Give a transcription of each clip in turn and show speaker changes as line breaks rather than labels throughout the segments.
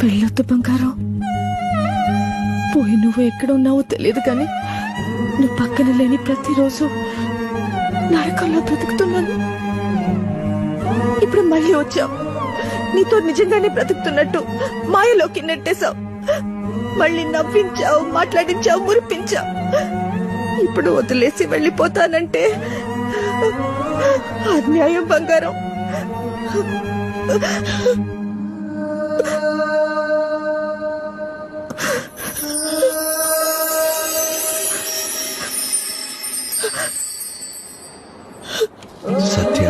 వెళ్ళొద్దు బంగారం. పోయి నువ్వు ఎక్కడ ఉన్నావో తెలియదు కానీ నువ్వు పక్కన లేని ప్రతిరోజు నరకంలో బ్రతుకుతున్నాను. ఇప్పుడు మళ్ళీ వచ్చావు. నీతో నిజంగానే బ్రతుకుతున్నట్టు మాయలోకి నెట్టేశావు. మళ్ళీ నవ్వించావు, మాట్లాడించావు, మురిపించావు. ఇప్పుడు వదిలేసి వెళ్ళిపోతానంటే అన్యాయం బంగారం.
సత్య,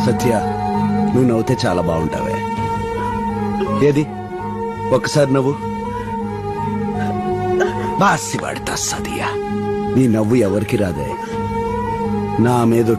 సత్య, నువ్వు నవ్వుతే చాలా బాగుంటావే. ఏది ఒక్కసారి నవ్వు. బాసి పడతా సదియా. నీ నవ్వు ఎవరికి రాదే. నా మీద